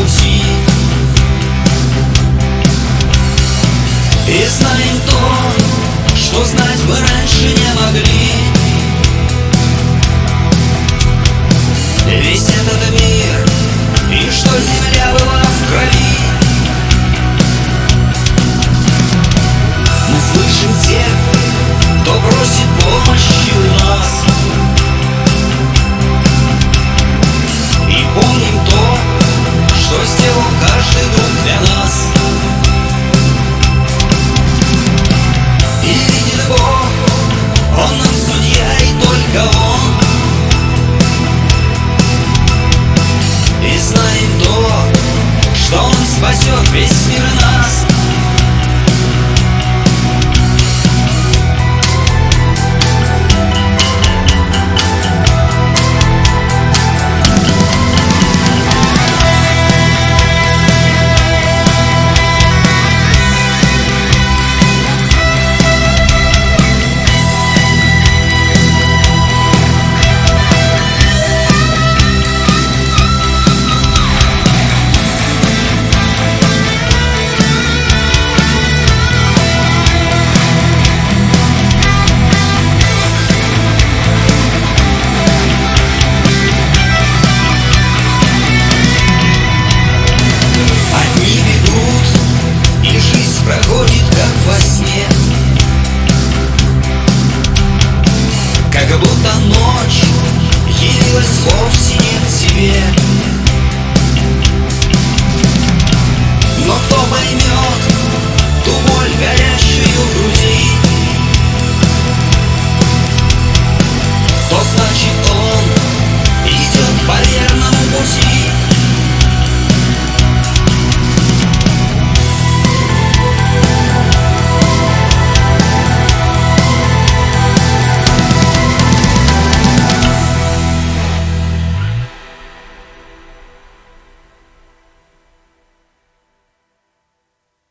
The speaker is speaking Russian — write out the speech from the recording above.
пути. И знаем то, что знать мы раньше не могли. Весь этот мир, и что земля была в крови. Мы слышим тех, кто просит помощи у нас, и помним то, что сделал каждый друг для нас. И видит Бог, Он нам судья, и только Он. И знаем то, что Он спасет весь мир и нас. Проходит как во сне, как будто ночь явилась вовсе не к тебе.